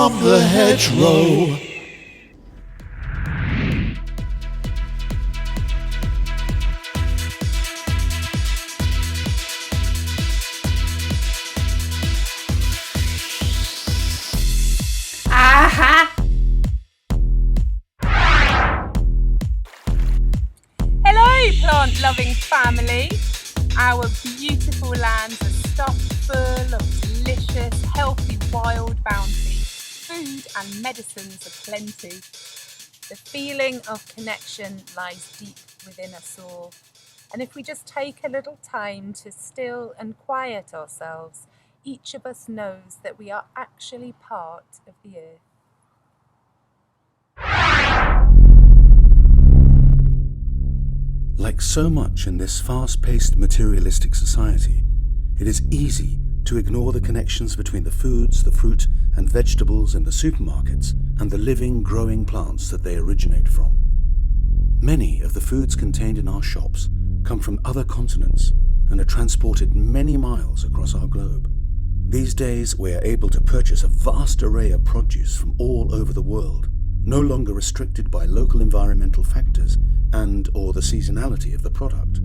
from the hedgerow. Aha! Hello, plant-loving family. Our beautiful lands are stuffed full of delicious, healthy, wild bounty. Food and medicines aplenty. The feeling of connection lies deep within us all. And if we just take a little time to still and quiet ourselves, each of us knows that we are actually part of the earth. Like so much in this fast-paced materialistic society, it is easy to ignore the connections between the foods, the fruit and vegetables in the supermarkets and the living, growing plants that they originate from. Many of the foods contained in our shops come from other continents and are transported many miles across our globe. These days, we are able to purchase a vast array of produce from all over the world, no longer restricted by local environmental factors and or the seasonality of the product.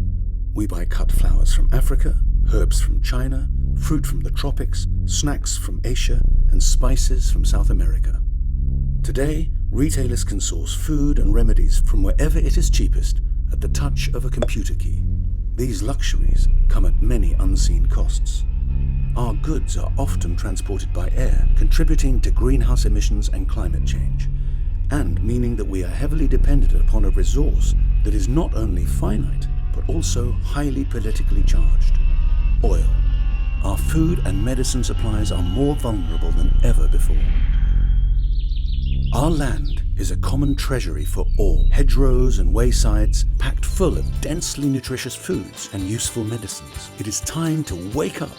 We buy cut flowers from Africa, herbs from China, fruit from the tropics, snacks from Asia, and spices from South America. Today, retailers can source food and remedies from wherever it is cheapest at the touch of a computer key. These luxuries come at many unseen costs. Our goods are often transported by air, contributing to greenhouse emissions and climate change, and meaning that we are heavily dependent upon a resource that is not only finite, but also highly politically charged: oil. Our food and medicine supplies are more vulnerable than ever before. Our land is a common treasury for all, hedgerows and waysides packed full of densely nutritious foods and useful medicines. It is time to wake up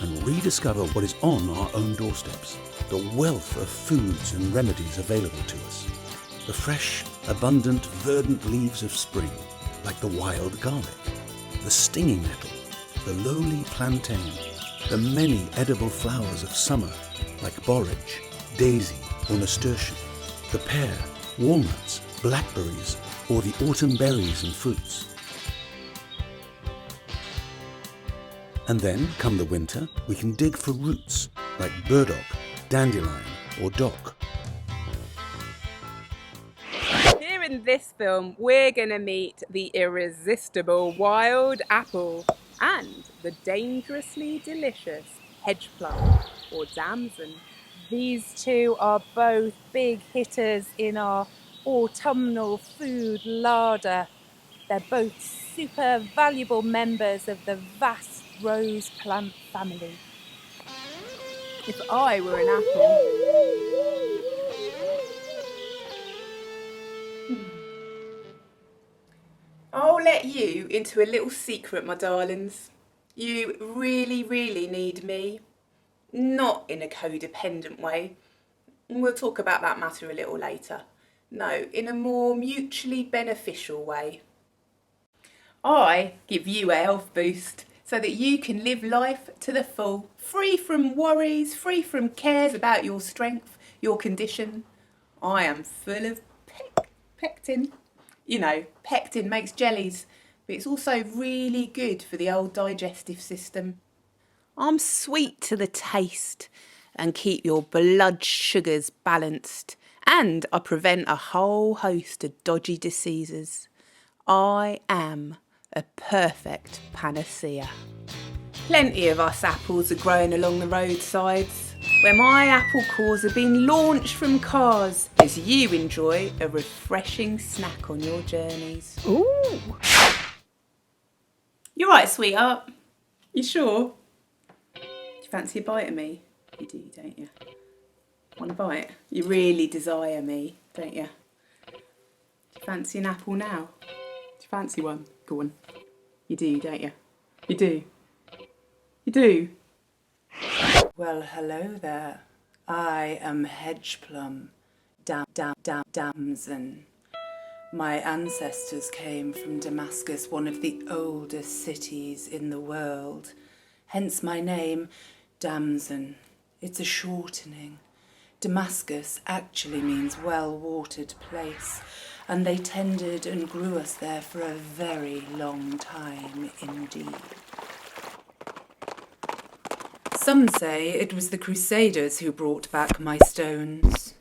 and rediscover what is on our own doorsteps. The wealth of foods and remedies available to us. The fresh, abundant, verdant leaves of spring, like the wild garlic, the stinging nettle, the lowly plantain, the many edible flowers of summer, like borage, daisy, or nasturtium, the pear, walnuts, blackberries, or the autumn berries and fruits. And then, come the winter, we can dig for roots, like burdock, dandelion, or dock. Here in this film, we're going to meet the irresistible wild apple and the dangerously delicious hedge plum, or damson. These two are both big hitters in our autumnal food larder. They're both super valuable members of the vast rose plant family. If I were an apple, I'll let you into a little secret, my darlings. You really, really need me. Not in a codependent way. We'll talk about that matter a little later. No, in a more mutually beneficial way. I give you a health boost so that you can live life to the full, free from worries, free from cares about your strength, your condition. I am full of pectin. You know, pectin makes jellies, but it's also really good for the old digestive system. I'm sweet to the taste and keep your blood sugars balanced, and I prevent a whole host of dodgy diseases. I am a perfect panacea. Plenty of us apples are growing along the roadsides, where my apple cores are being launched from cars as you enjoy a refreshing snack on your journeys. Ooh! You're right, sweetheart. You sure? Do you fancy a bite of me? You do, don't you? Want a bite? You really desire me, don't you? Do you fancy an apple now? Do you fancy one? Go on. You do, don't you? You do. You do. Well, hello there. I am Hedge Plum, Damson. My ancestors came from Damascus, one of the oldest cities in the world. Hence my name, Damson. It's a shortening. Damascus actually means well-watered place, and they tended and grew us there for a very long time indeed. Some say it was the Crusaders who brought back my stones.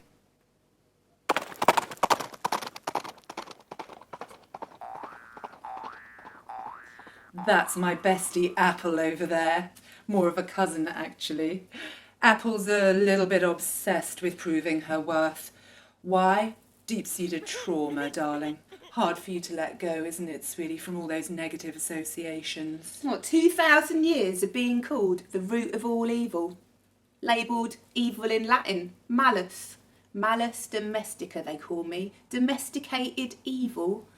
That's my bestie Apple over there. More of a cousin, actually. Apple's a little bit obsessed with proving her worth. Why? Deep-seated trauma, darling. Hard for you to let go, isn't it, sweetie, from all those negative associations? What, 2,000 years of being called the root of all evil? Labelled evil in Latin, malus. Malus domestica, they call me. Domesticated evil.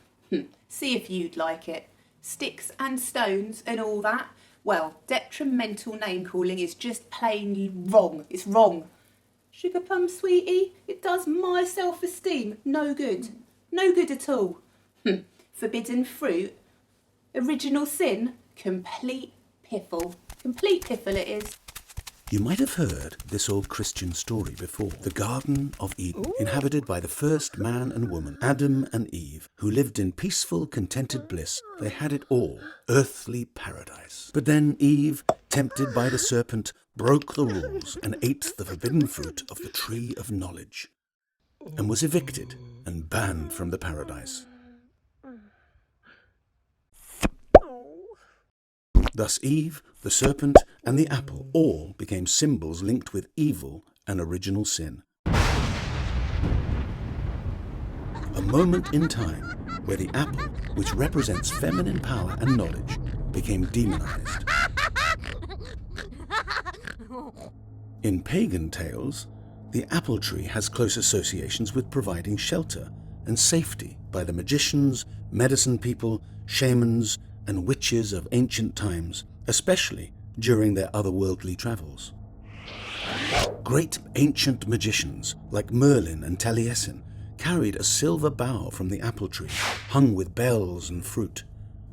See if you'd like it. Sticks and stones and all that. Well, detrimental name calling is just plain wrong. It's wrong. Sugar plum, sweetie, it does my self-esteem no good. No good at all. Forbidden fruit. Original sin. Complete piffle. Complete piffle it is. You might have heard this old Christian story before. The Garden of Eden, inhabited by the first man and woman, Adam and Eve, who lived in peaceful, contented bliss. They had it all, earthly paradise. But then Eve, tempted by the serpent, broke the rules and ate the forbidden fruit of the tree of knowledge, and was evicted and banned from the paradise. Thus Eve, the serpent, and the apple all became symbols linked with evil and original sin. A moment in time where the apple, which represents feminine power and knowledge, became demonized. In pagan tales, the apple tree has close associations with providing shelter and safety by the magicians, medicine people, shamans, and witches of ancient times, especially during their otherworldly travels. Great ancient magicians like Merlin and Taliesin carried a silver bough from the apple tree, hung with bells and fruit.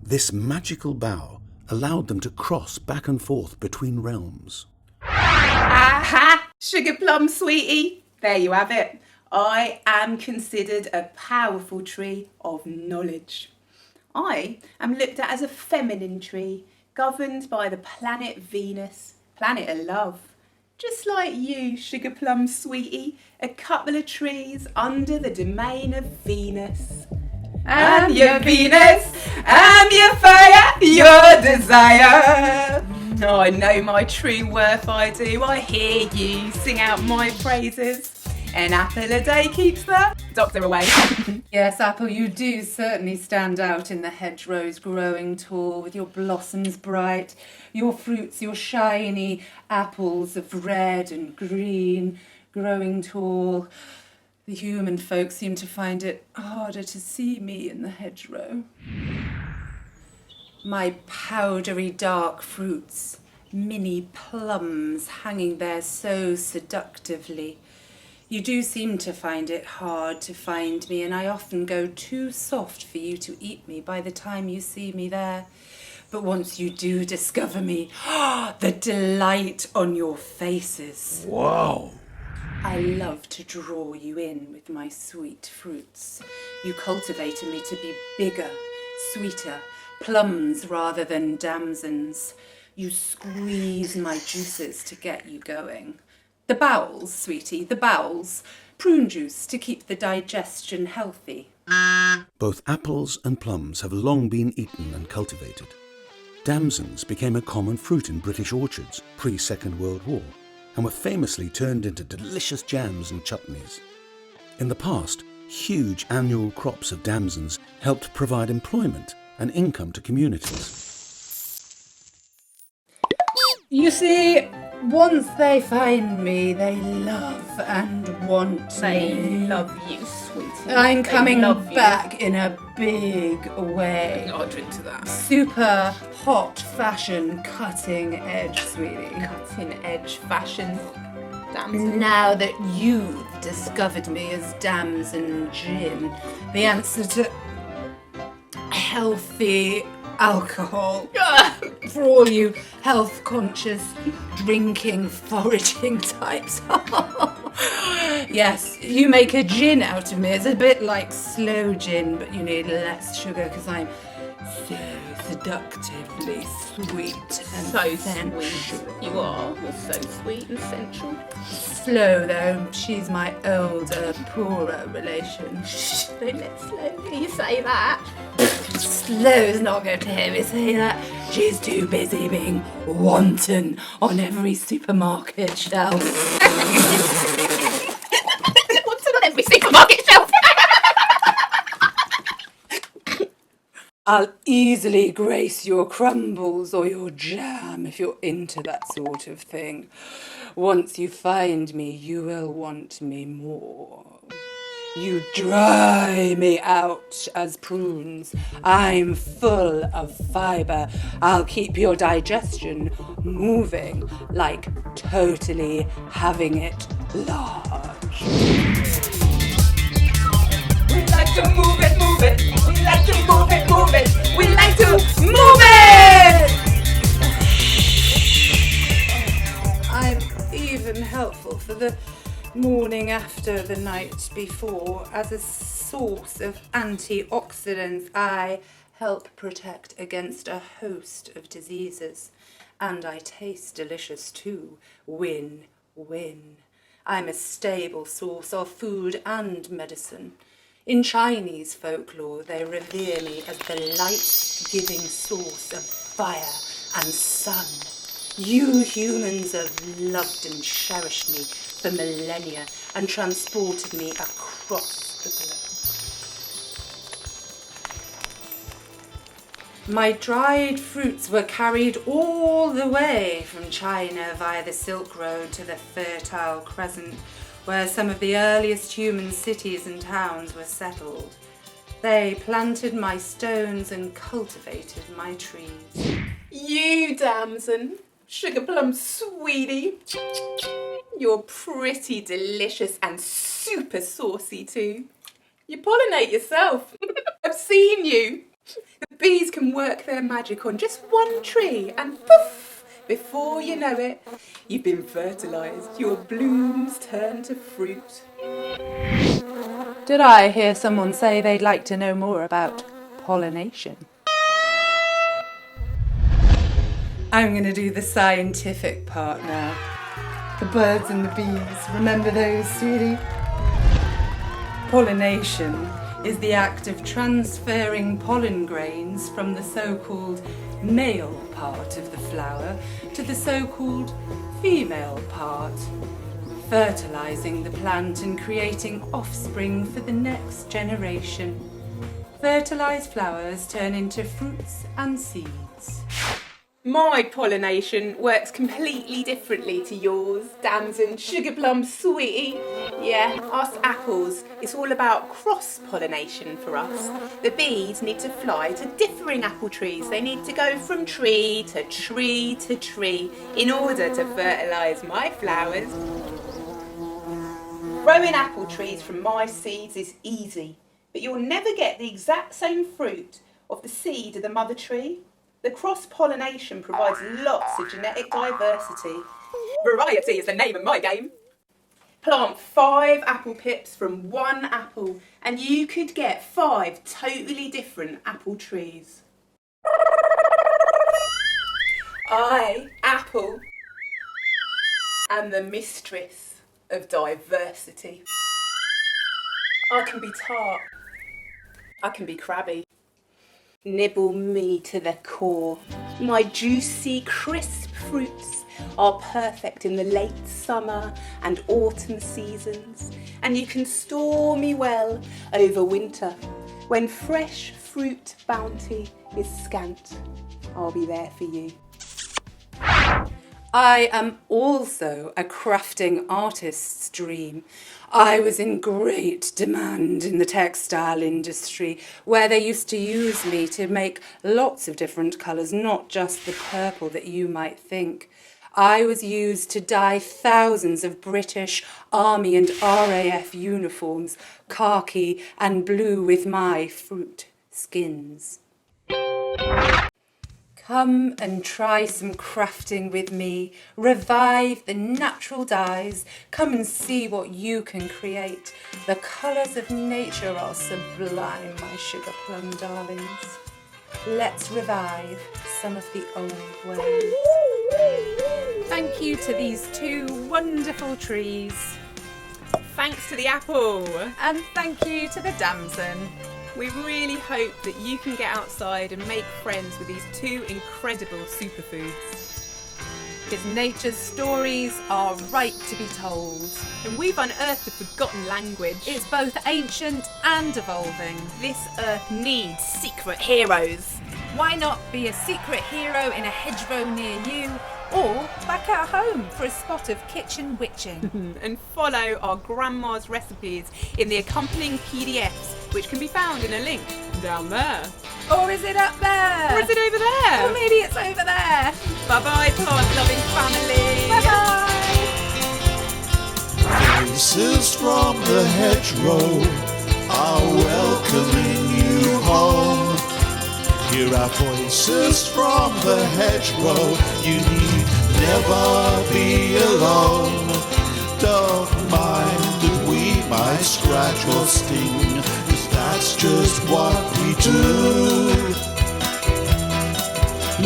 This magical bough allowed them to cross back and forth between realms. Aha! Sugar plum, sweetie. There you have it. I am considered a powerful tree of knowledge. I am looked at as a feminine tree, governed by the planet Venus, planet of love. Just like you, Sugar Plum Sweetie, a couple of trees under the domain of Venus. I'm your Venus, I'm your fire, your desire. Oh, I know my true worth, I do. I hear you sing out my praises. An apple a day keeps the doctor away. Yes, Apple, you do certainly stand out in the hedgerows, growing tall, with your blossoms bright, your fruits, your shiny apples of red and green, growing tall. The human folk seem to find it harder to see me in the hedgerow. My powdery dark fruits, mini plums hanging there so seductively. You do seem to find it hard to find me, and I often go too soft for you to eat me by the time you see me there. But once you do discover me, the delight on your faces. Wow. I love to draw you in with my sweet fruits. You cultivated me to be bigger, sweeter, plums rather than damsons. You squeeze my juices to get you going. The bowels, sweetie, the bowels. Prune juice to keep the digestion healthy. Both apples and plums have long been eaten and cultivated. Damsons became a common fruit in British orchards pre-Second World War and were famously turned into delicious jams and chutneys. In the past, huge annual crops of damsons helped provide employment and income to communities. You see, once they find me, they love and want They me. love you, sweetie. I'm They coming love you. back in a big way. I'll drink to that. Super hot fashion, cutting edge, sweetie. Cutting edge fashion. Damson. Now that you've discovered me as Damson Gin, the answer to healthy alcohol for all you health conscious drinking foraging types. Yes, you make a gin out of me. It's a bit like slow gin, but you need less sugar because I'm so seductively sweet and So sensual. sweet. You are. You're so sweet and sensual. Slow though, she's my older, poorer relation. Don't let Slow hear you say that. Slow's not going to hear me say that. She's too busy being wanton on every supermarket shelf. What's on every supermarket shelf? I'll easily grace your crumbles or your jam if you're into that sort of thing. Once you find me, you will want me more. You dry me out as prunes. I'm full of fibre. I'll keep your digestion moving, like totally having it large. We like to move it, move it. We like to move it, move it. We like to move it! I'm even helpful for the morning after the night before. As a source of antioxidants, I help protect against a host of diseases. And I taste delicious too. Win, win. I'm a stable source of food and medicine. In Chinese folklore, they revere me as the light-giving source of fire and sun. You humans have loved and cherished me for millennia and transported me across the globe. My dried fruits were carried all the way from China via the Silk Road to the Fertile Crescent, where some of the earliest human cities and towns were settled. They planted my stones and cultivated my trees. You, Damson. Sugar plum sweetie. You're pretty delicious and super saucy too. You pollinate yourself. I've seen you. The bees can work their magic on just one tree and poof! Before you know it, you've been fertilised. Your blooms turn to fruit. Did I hear someone say they'd like to know more about pollination? I'm going to do the scientific part now. The birds and the bees. Remember those, sweetie? Pollination is the act of transferring pollen grains from the so-called male part of the flower to the so-called female part, fertilizing the plant and creating offspring for the next generation. Fertilized flowers turn into fruits and seeds. My pollination works completely differently to yours, Damson, sugar plum sweetie. Yeah, us apples, it's all about cross-pollination for us. The bees need to fly to differing apple trees. They need to go from tree to tree to tree in order to fertilise my flowers. Growing apple trees from my seeds is easy, but you'll never get the exact same fruit of the seed of the mother tree. The cross-pollination provides lots of genetic diversity. Variety is the name of my game. Plant 5 apple pips from one apple and you could get 5 totally different apple trees. I, Apple, am the mistress of diversity. I can be tart. I can be crabby. Nibble me to the core. My juicy, crisp fruits are perfect in the late summer and autumn seasons, and you can store me well over winter. When fresh fruit bounty is scant, I'll be there for you. I am also a crafting artist's dream. I was in great demand in the textile industry, where they used to use me to make lots of different colours, not just the purple that you might think. I was used to dye thousands of British Army and RAF uniforms, khaki and blue with my fruit skins. Come and try some crafting with me. Revive the natural dyes. Come and see what you can create. The colours of nature are sublime, my sugar plum darlings. Let's revive some of the old ways. Thank you to these two wonderful trees. Thanks to the apple. And thank you to the damson. We really hope that you can get outside and make friends with these two incredible superfoods. Because nature's stories are right to be told. And we've unearthed a forgotten language. It's both ancient and evolving. This earth needs secret heroes. Why not be a secret hero in a hedgerow near you, or back at home for a spot of kitchen witching? And follow our grandma's recipes in the accompanying PDFs, which can be found in a link down there. Or is it up there? Or is it over there? Or maybe it's over there. Bye-bye, plant-loving family. Bye-bye. Voices from the hedgerow are welcoming you home. Here are voices from the hedgerow. You need never be alone. Don't mind that we might scratch or sting, 'cause that's just what we do.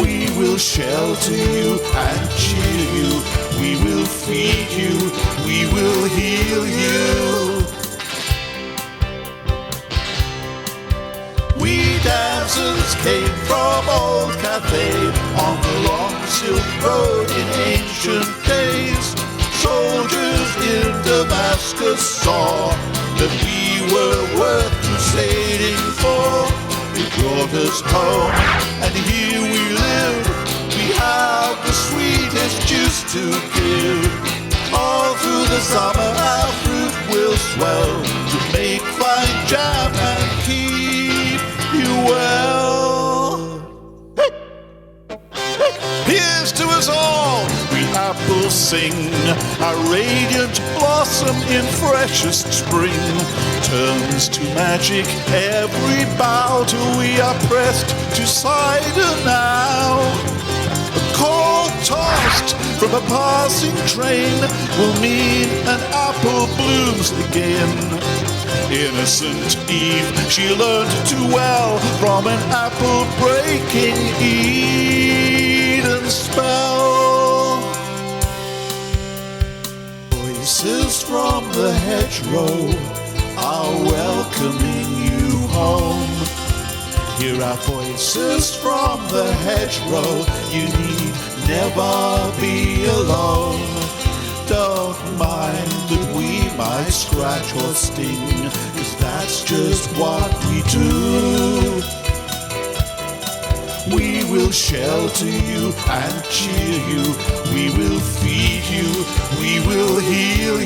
We will shelter you and cheer you. We will feed you. We will heal you. We Damsons came from old Cathay on the long Silk Road in ancient days. Soldiers in Damascus saw that we were worth crusading for. They brought us home, and here we live. We have the sweetest juice to give. All through the summer our fruit will swell to make fine jam and keep you well. Here's to us all, we apples sing, a radiant blossom in freshest spring. Turns to magic every bough till we are pressed to cider now. A cork tossed from a passing train will mean an apple blooms again. Innocent Eve, she learned too well from an apple-breaking Eden spell. Voices from the hedgerow are welcoming you home. Here are voices from the hedgerow. You need never be alone. Don't mind that we might scratch or sting, 'cause that's just what we do. We will shelter you and cheer you. We will feed you. We will heal